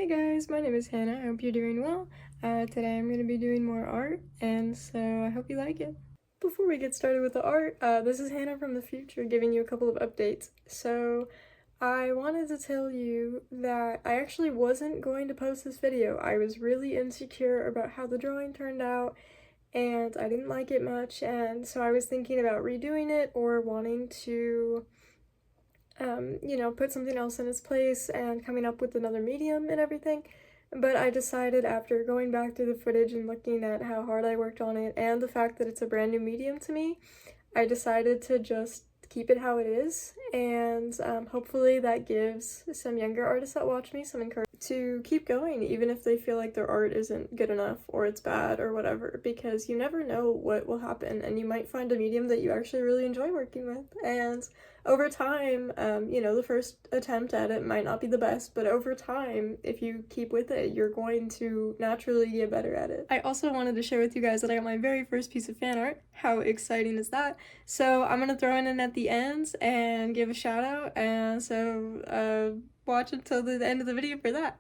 Hey guys, my name is Hannah. I hope you're doing well. Today I'm going to be doing more art, and so I hope you like it. Before we get started with the art, this is Hannah from the future giving you a couple of updates. So I wanted to tell you that I actually wasn't going to post this video. I was really insecure about how the drawing turned out, and I didn't like it much, and so I was thinking about redoing it or wanting to put something else in its place and coming up with another medium and everything. But I decided after going back through the footage and looking at how hard I worked on it and the fact that it's a brand new medium to me, I decided to just keep it how it is, and hopefully that gives some younger artists that watch me some encouragement to keep going, even if they feel like their art isn't good enough or it's bad or whatever, because you never know what will happen, and you might find a medium that you actually really enjoy working with. And over time, the first attempt at it might not be the best, but over time, if you keep with it, you're going to naturally get better at it. I also wanted to share with you guys that I got my very first piece of fan art. How exciting is that? So I'm gonna throw it in at the ends and give a shout out, and so watch until the end of the video for that.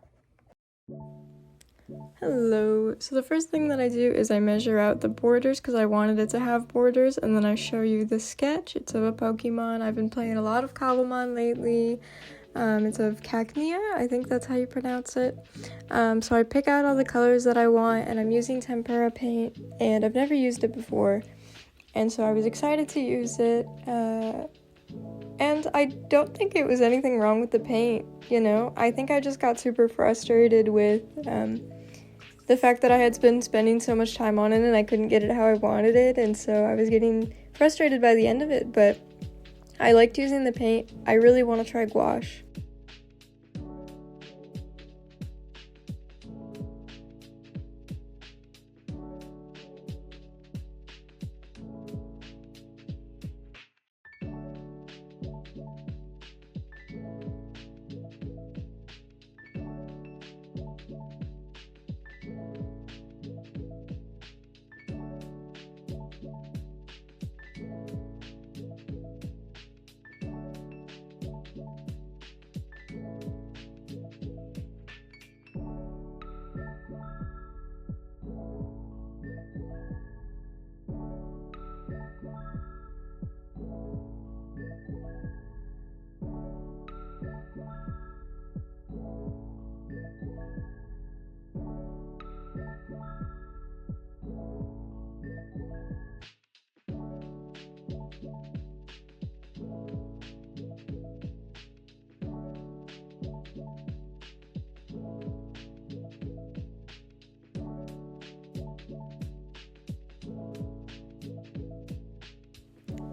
Hello. So the first thing that I do is I measure out the borders because I wanted it to have borders, and then I show you the sketch. It's of a Pokemon. I've been playing a lot of Cobblemon lately. It's of Cacnea, I think that's how you pronounce it. So I pick out all the colors that I want, and I'm using tempera paint, and I've never used it before, and so I was excited to use it. And I don't think it was anything wrong with the paint, I think I just got super frustrated with the fact that I had been spending so much time on it and I couldn't get it how I wanted it, and so I was getting frustrated by the end of it, but I liked using the paint. I really want to try gouache.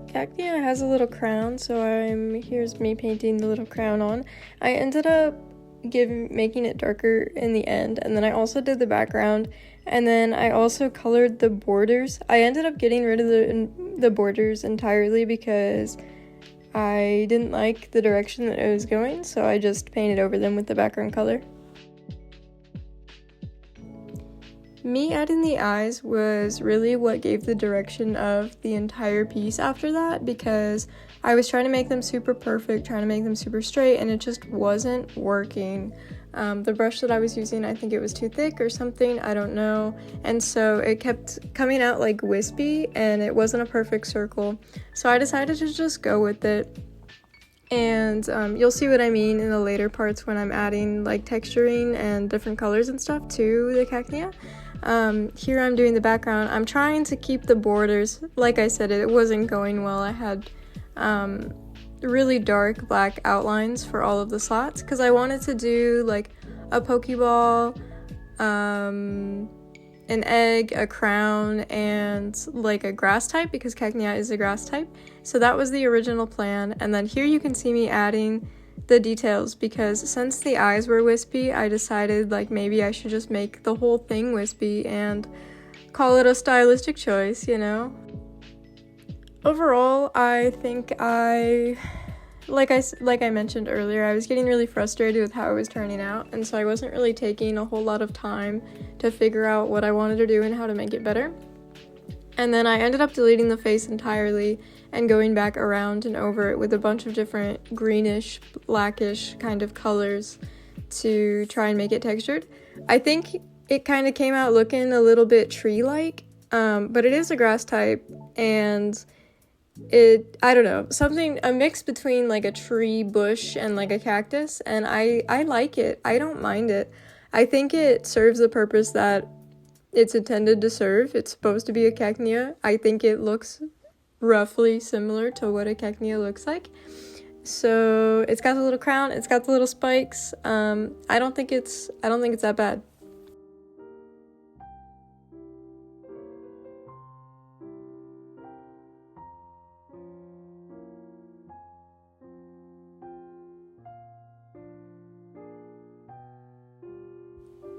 Cacnea has a little crown, so here's me painting the little crown on. I ended up making it darker in the end, and then I also did the background, and then I also colored the borders. I ended up getting rid of the borders entirely because I didn't like the direction that it was going, so I just painted over them with the background color. Me adding the eyes was really what gave the direction of the entire piece after that, because I was trying to make them super perfect, trying to make them super straight, and it just wasn't working. The brush that I was using, I think it was too thick or something, I don't know, and so it kept coming out like wispy, and it wasn't a perfect circle. So I decided to just go with it, and you'll see what I mean in the later parts when I'm adding like texturing and different colors and stuff to the Cacnea. Here I'm doing the background. I'm trying to keep the borders. Like I said, it wasn't going well. I had really dark black outlines for all of the slots because I wanted to do like a Pokeball, an egg, a crown, and like a grass type because Cacnea is a grass type. So that was the original plan, and then here you can see me adding the details because since the eyes were wispy, I decided like maybe I should just make the whole thing wispy and call it a stylistic choice, Overall, I think like I mentioned earlier, I was getting really frustrated with how it was turning out, and so I wasn't really taking a whole lot of time to figure out what I wanted to do and how to make it better. And then I ended up deleting the face entirely and going back around and over it with a bunch of different greenish, blackish kind of colors to try and make it textured. I think it kind of came out looking a little bit tree-like, but it is a grass type, and I don't know, a mix between like a tree, bush, and like a cactus, and I like it. I don't mind it. I think it serves the purpose that it's intended to serve. It's supposed to be a cacnea. I think it looks roughly similar to what a cacnea looks like. So it's got the little crown, it's got the little spikes. I don't think it's that bad.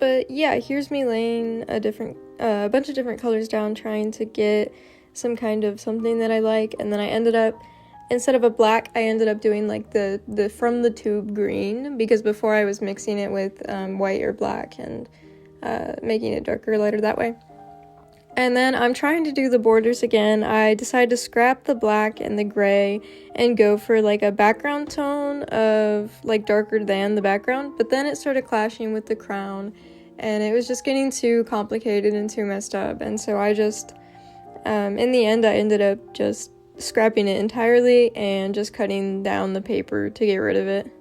But yeah, here's me laying a bunch of different colors down, trying to get some kind of something that I like, and then I ended up, instead of a black, I ended up doing like the from the tube green, because before I was mixing it with white or black and making it darker or lighter that way. And then I'm trying to do the borders again. I decided to scrap the black and the gray and go for like a background tone of like darker than the background, but then it started clashing with the crown and it was just getting too complicated and too messed up. And so I just, in the end, I ended up just scrapping it entirely and just cutting down the paper to get rid of it.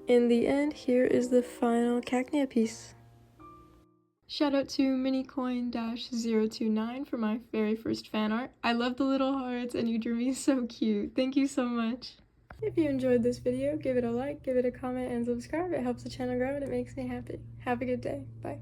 In the end, here is the final cacnea piece. Shout out to minicoin-029 for my very first fan art. I love the little hearts and you drew me so cute. Thank you so much. If you enjoyed this video, give it a like, give it a comment, and subscribe. It helps the channel grow and it makes me happy. Have a good day. Bye.